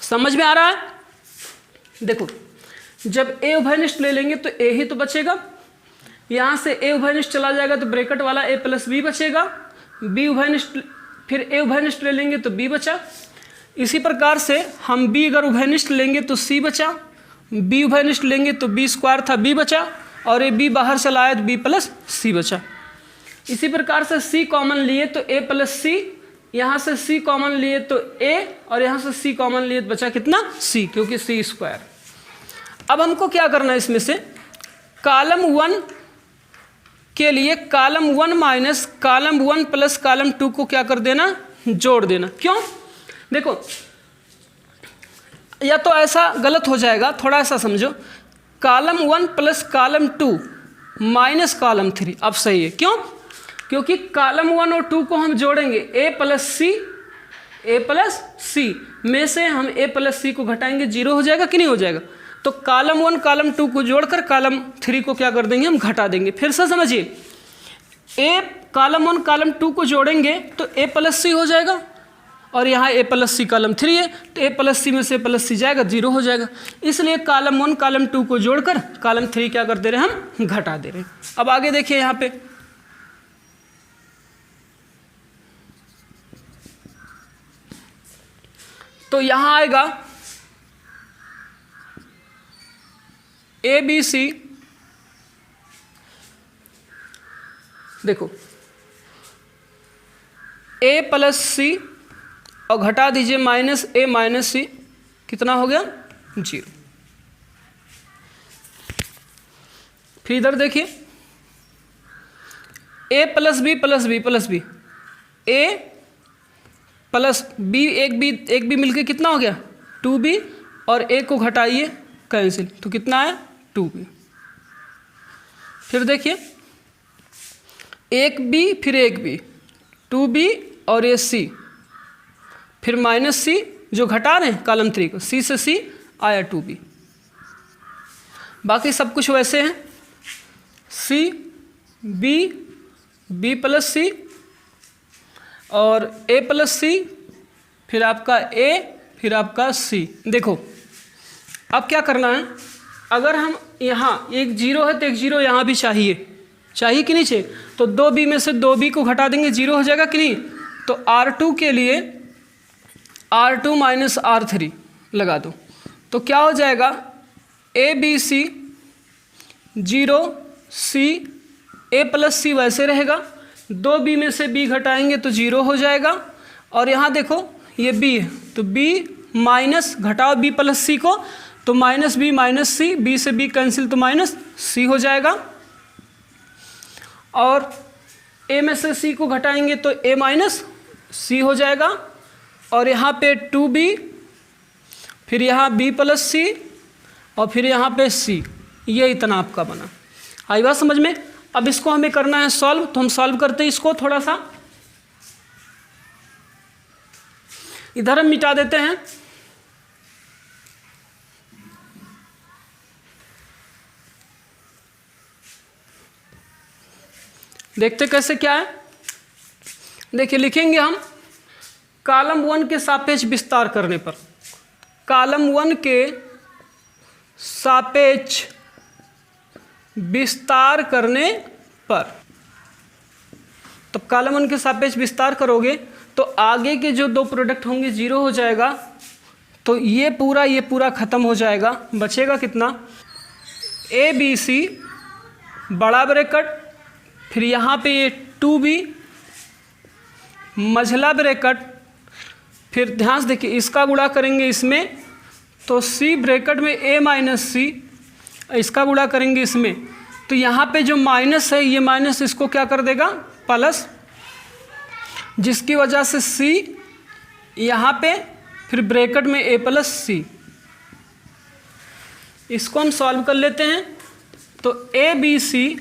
समझ में आ रहा है। देखो, जब a उभयनिष्ठ ले लेंगे तो a ही तो बचेगा, यहाँ से a उभयनिष्ठ चला जाएगा तो ब्रैकेट वाला a प्लस b बचेगा, b उभयनिष्ठ, फिर a उभयनिष्ठ ले लेंगे तो b बचा। इसी प्रकार से हम b अगर उभयनिष्ठ लेंगे तो c बचा, b उभयनिष्ठ लेंगे तो b² था b बचा, और ये b बाहर चला आया तो b प्लस c बचा। इसी प्रकार से c कॉमन लिए तो a प्लस c, यहाँ से c कॉमन लिए तो a, और यहाँ से c कॉमन लिए तो बचा कितना c, क्योंकि c²। अब हमको क्या करना है, इसमें से कॉलम 1 के लिए column 1 minus column 1 plus column 2 को क्या कर देना, जोड़ देना। क्यों, देखो या तो ऐसा गलत हो जाएगा, थोड़ा ऐसा समझो, column 1 plus column 2 minus column 3। अब सही है, क्यों, क्योंकि कॉलम 1 और 2 को हम जोड़ेंगे a प्लस c, में से हम a प्लस सी को घटाएंगे, 0 हो जाएगा कि नहीं हो जाएगा। तो कॉलम 1 कॉलम 2 को जोड़कर कॉलम 3 को क्या कर देंगे, हम घटा देंगे। फिर से समझिए, a कॉलम 1 कॉलम 2 को जोड़ेंगे तो a प्लस सी हो जाएगा, और यहाँ a प्लस सी कॉलम 3 है तो a प्लस सी में से प्लस सी जाएगा, 0 हो जाएगा। इसलिए कॉलम 1 कॉलम 2 को जोड़कर कॉलम 3 क्या कर दे रहे हैं, हम घटा दे रहे हैं। अब आगे देखिए यहाँ पे, तो यहाँ आएगा ए बी सी, देखो a प्लस सी और घटा दीजिए माइनस a माइनस सी, कितना हो गया, 0। फिर इधर देखिए a plus B plus B plus B, a plus B, एक बी मिलके कितना हो गया, 2b, और a को घटाइए कैंसिल तो कितना आया, 2b। फिर देखिए एक बी फिर एक बी, 2b और ये c, फिर माइनस सी जो घटा रहे हैं कॉलम 3 को, c से c आया 2b। बाकी सब कुछ वैसे हैं, c b b प्लस सी और a प्लस सी, फिर आपका a, फिर आपका c। देखो अब क्या करना है, अगर हम यहाँ एक 0 है तो एक 0 यहाँ भी चाहिए कि नहीं चाहिए, तो 2b में से 2b को घटा देंगे, 0 हो जाएगा कि नहीं। तो R2 के लिए R2 माइनस R3 लगा दो, तो क्या हो जाएगा, A B C 0 C, a plus C वैसे रहेगा, 2b में से b घटाएंगे तो 0 हो जाएगा, और यहाँ देखो ये b है तो b माइनस घटाओ b प्लस सी को तो माइनस b माइनस सी, b से b कैंसिल तो माइनस c हो जाएगा, और a में से c को घटाएंगे तो a माइनस c हो जाएगा, और यहाँ पे 2b, फिर यहाँ b प्लस सी, और फिर यहाँ पे c, ये इतना आपका बना। आई बात समझ में। अब इसको हमें करना है सॉल्व, तो हम सॉल्व करते हैं इसको, थोड़ा सा इधर हम मिटा देते हैं। देखते कैसे क्या है, देखिए लिखेंगे हम कॉलम 1 के सापेक्ष विस्तार करने पर, कॉलम 1 के सापेक्ष विस्तार करने पर, तो कॉलम 1 के सापेक्ष विस्तार करोगे तो आगे के जो 2 प्रोडक्ट होंगे 0 हो जाएगा, तो ये पूरा ख़त्म हो जाएगा। बचेगा कितना, ए बी सी बड़ा ब्रैकेट, फिर यहाँ पे ये 2b मझला ब्रैकेट, फिर ध्यान से देखिए इसका गुणा करेंगे इसमें तो c ब्रैकेट में a माइनस सी, इसका गुणा करेंगे इसमें तो यहाँ पे जो माइनस है ये माइनस इसको क्या कर देगा प्लस, जिसकी वजह से c यहाँ पे, फिर ब्रैकेट में a प्लस सी। इसको हम सॉल्व कर लेते हैं, तो ए बी सी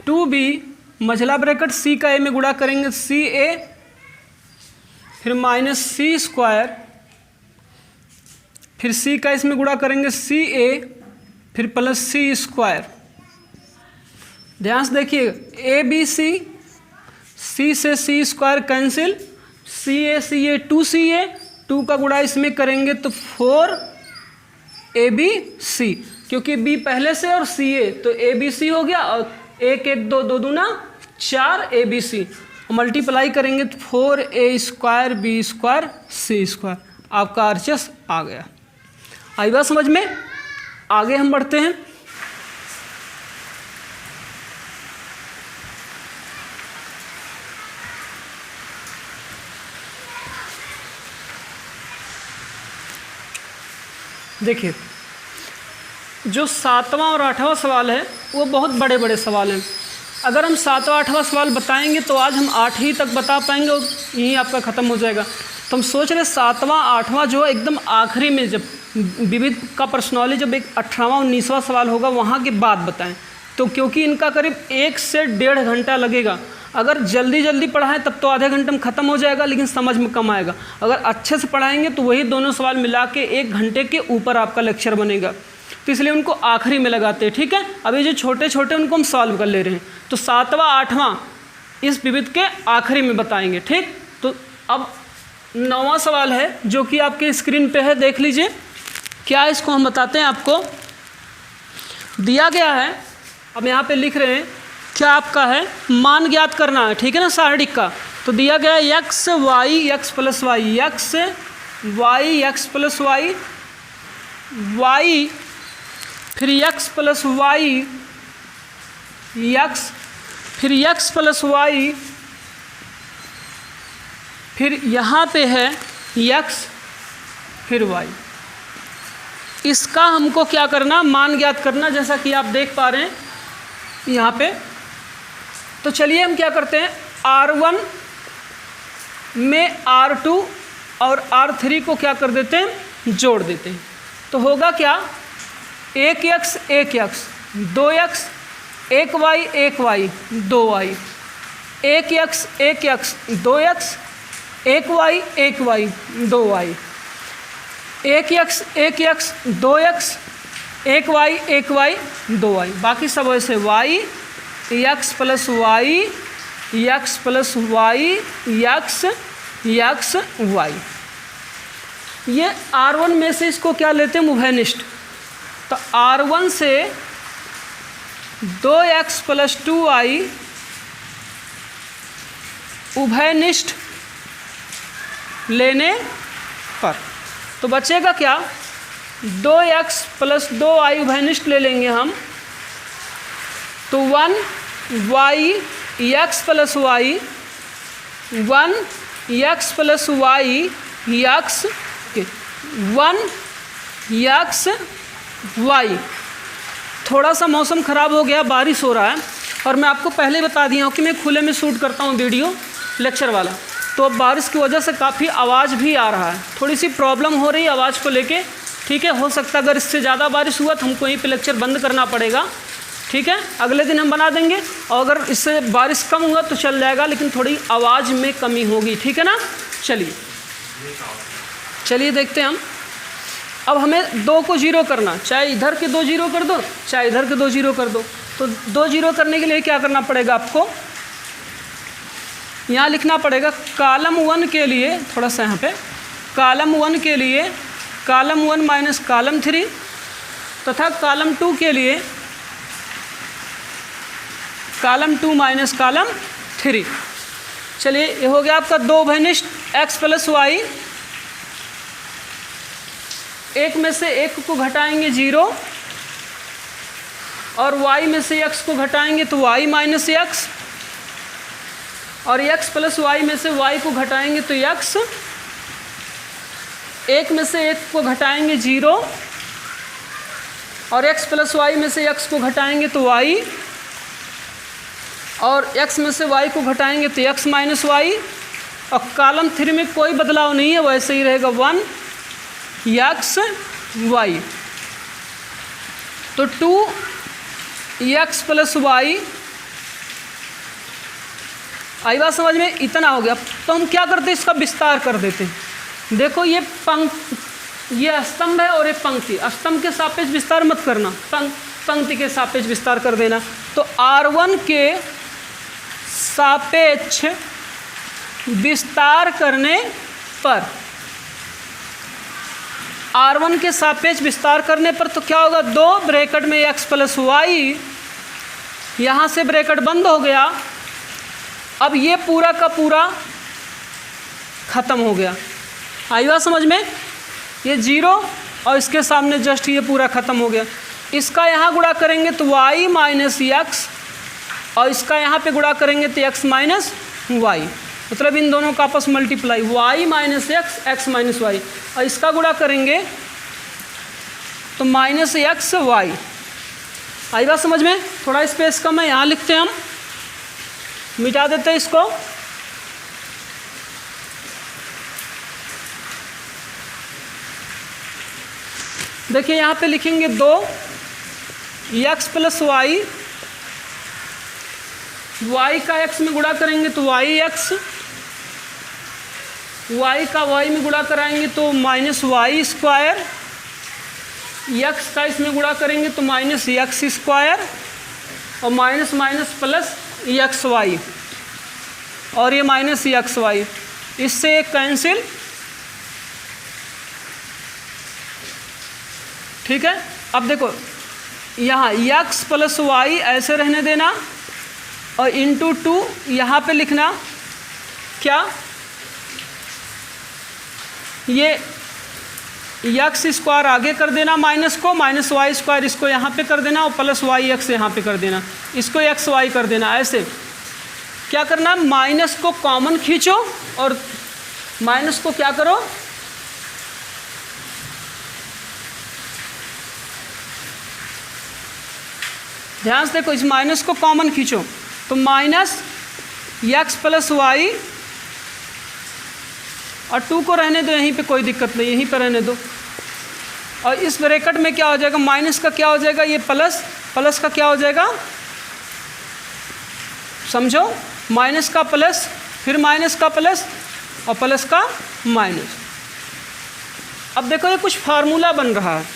2b मझला ब्रैकेट c का a में गुणा करेंगे ca, फिर माइनस सी स्क्वायर, फिर c का इसमें गुणा करेंगे ca, फिर प्लस सी स्क्वायर। ध्यान से देखिए ए बी सी, c से c square cancel, ca 2ca, 2 का गुणा इसमें करेंगे तो 4abc, क्योंकि b पहले से और ca तो abc हो गया, और 1 1 2 2 दूना 4 abc, मल्टीप्लाई करेंगे तो 4a square b square c square, आपका RHS आ गया। आई बात समझ में। आगे हम बढ़ते हैं। देखिए जो 7वां और 8वां सवाल है वो बहुत बड़े बड़े सवाल हैं। अगर हम 7वां 8वां सवाल बताएंगे तो आज हम 8 ही तक बता पाएंगे और यहीं आपका ख़त्म हो जाएगा। तो हम सोच रहे 7वां 8वां जो है एकदम आखिरी में, जब विविध का पर्सनली जब एक 18वां 19वां सवाल होगा वहाँ के बाद बताएं, तो क्योंकि इनका करीब 1 से 1.5 घंटा लगेगा। अगर जल्दी जल्दी पढ़ाएं तब तो आधे घंटे में ख़त्म हो जाएगा, लेकिन समझ में कम आएगा। अगर अच्छे से पढ़ाएंगे तो वही दोनों सवाल मिला के 1 घंटे के ऊपर आपका लेक्चर बनेगा, तो इसलिए उनको आखिरी में लगाते हैं। ठीक है, अभी जो छोटे छोटे उनको हम सॉल्व कर ले रहे हैं, तो 7वां 8वां इस विविध के आखिरी में बताएंगे। ठीक, तो अब 9वां सवाल है जो कि आपके स्क्रीन पे है, देख लीजिए क्या है, इसको हम बताते हैं। आपको दिया गया है, अब यहाँ पे लिख रहे हैं क्या आपका है, मान ज्ञात करना है। ठीक है ना, सारणिक का। तो दिया गया है X Y X plus Y, X Y X plus Y, Y फिर एक्स प्लस वाई एक्स, फिर एक्स प्लस वाई, फिर यहाँ पे है एक्स फिर वाई। इसका हमको क्या करना, मान ज्ञात करना, जैसा कि आप देख पा रहे हैं यहाँ पे। तो चलिए हम क्या करते हैं, R1 में R2 और R3 को क्या कर देते हैं, जोड़ देते हैं। तो होगा क्या, 1x 1x 2x 1y 1y 2y, 1x 1x 2x 1y 1y 2y, 1x 1x 2x 1y 1y 2y, बाकी सब ऐसे y x plus Y X plus Y X X Y. ये R1 में से इसको क्या लेते हैं, उभयनिष्ठ। तो R1 से 2x प्लस 2y उभयनिष्ठ लेने पर तो बचेगा क्या, 2x प्लस 2y उभयनिष्ठ ले लेंगे हम, तो 1y x plus Y 1x plus Y X 1x Y. थोड़ा सा मौसम ख़राब हो गया, बारिश हो रहा है, और मैं आपको पहले बता दिया हूँ कि मैं खुले में शूट करता हूँ वीडियो लेक्चर वाला, तो अब बारिश की वजह से काफ़ी आवाज़ भी आ रहा है, थोड़ी सी प्रॉब्लम हो रही है आवाज़ को लेके। ठीक है, हो सकता है अगर इससे ज़्यादा बारिश हुआ तो हमको यहीं पे लेक्चर बंद करना पड़ेगा। ठीक है, अगले दिन हम बना देंगे, और अगर इससे बारिश कम हुआ तो चल जाएगा, लेकिन थोड़ी आवाज़ में कमी होगी। ठीक है ना, चलिए देखते हैं हम। अब हमें 2 को 0 करना, चाहे इधर के 2 0 कर दो, चाहे इधर के 2 0 कर दो। तो 2 0 करने के लिए क्या करना पड़ेगा आपको, यहाँ लिखना पड़ेगा कॉलम 1 के लिए, थोड़ा सा यहाँ पे कॉलम 1 के लिए कॉलम 1 माइनस कॉलम 3, तथा कॉलम 2 के लिए कॉलम 2 माइनस कॉलम 3। चलिए ये हो गया आपका 2 उभयनिष्ठ x प्लस वाई, एक में से एक को घटाएंगे 0, और y में से x को घटाएंगे तो y माइनस x, और x प्लस वाई में से y को घटाएंगे तो x, एक में से एक को घटाएंगे 0, और x प्लस वाई में से x को घटाएंगे तो y, और x में से y को घटाएंगे तो x माइनस वाई, और कॉलम 3 में कोई बदलाव नहीं है, वैसे ही रहेगा 1 x y। तो 2x प्लस वाई, आई बात समझ में, इतना हो गया। तो हम क्या करते हैं, इसका विस्तार कर देते हैं। देखो ये ये स्तंभ है और ये पंक्ति, स्तंभ के सापेक्ष विस्तार मत करना, पंक्ति के सापेक्ष विस्तार कर देना। तो R1 के सापेक्ष विस्तार करने पर, R1 के सापेक्ष विस्तार करने पर तो क्या होगा, 2 ब्रैकेट में x प्लस वाई, यहाँ से ब्रैकेट बंद हो गया। अब ये पूरा का पूरा ख़त्म हो गया, आई बात समझ में, ये 0 और इसके सामने जस्ट ये पूरा ख़त्म हो गया। इसका यहाँ गुणा करेंगे तो y माइनस एक्स, और इसका यहाँ पे गुणा करेंगे तो x माइनस वाई, मतलब इन दोनों का आपस multiply, y minus X X minus Y, और इसका गुणा करेंगे तो माइनस एक्स वाई। आई बात समझ में, थोड़ा स्पेस कम है, यहाँ लिखते हैं हम, मिटा देते हैं इसको। देखिए यहाँ पे लिखेंगे 2 x प्लस वाई y का x में गुणा करेंगे तो yx, y का y में गुणा कराएंगे तो माइनस वाई स्क्वायर, x का इसमें गुणा करेंगे तो माइनस एक्स स्क्वायर और minus minus plus X Y और ये माइनस एक्स वाई, इससे एक कैंसिल। ठीक है, अब देखो यहाँ x प्लस वाई ऐसे रहने देना और इंटू 2 यहाँ पे लिखना क्या, ये एक्स स्क्वायर आगे कर देना माइनस को, माइनस वाई स्क्वायर इसको यहाँ पे कर देना और प्लस वाई एक्स यहाँ पे कर देना, इसको एक्स वाई कर देना। ऐसे क्या करना, माइनस को कॉमन खींचो और माइनस को क्या करो, ध्यान से देखो, इस माइनस को कॉमन खींचो तो माइनस एक्स प्लस वाई और 2 को रहने दो यहीं पे, कोई दिक्कत नहीं, यहीं पे रहने दो। और इस ब्रैकेट में क्या हो जाएगा, माइनस का क्या हो जाएगा, ये प्लस, प्लस का क्या हो जाएगा, समझो, माइनस का प्लस, फिर माइनस का प्लस और प्लस का माइनस। अब देखो ये कुछ फार्मूला बन रहा है,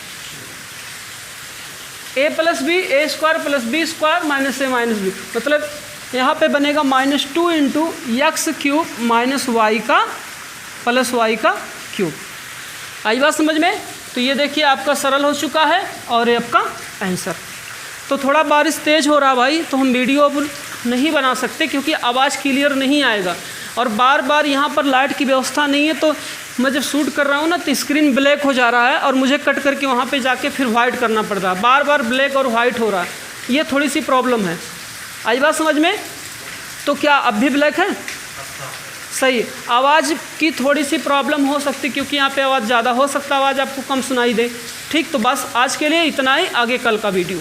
a plus B, A square plus B square minus A minus B, मतलब यहाँ पे बनेगा -2 into X cube minus Y का प्लस वाई का क्यूब। आई बात समझ में? तो ये देखिए आपका सरल हो चुका है और ये आपका आंसर। तो थोड़ा बारिश तेज़ हो रहा भाई, तो हम वीडियो अब नहीं बना सकते क्योंकि आवाज़ क्लियर नहीं आएगा और बार बार यहाँ पर लाइट की व्यवस्था नहीं है, तो मैं जब शूट कर रहा हूँ ना तो स्क्रीन ब्लैक हो जा रहा है और मुझे कट करके वहाँ पे जाके फिर वाइट करना पड़ रहा है, बार बार ब्लैक और वाइट हो रहा है, ये थोड़ी सी प्रॉब्लम है। आई बात समझ में? तो क्या अब भी ब्लैक है? सही, आवाज़ की थोड़ी सी प्रॉब्लम हो सकती क्योंकि यहाँ पे आवाज़ ज़्यादा हो सकता है, आवाज़ आपको कम सुनाई दे। ठीक, तो बस आज के लिए इतना ही, आगे कल का वीडियो।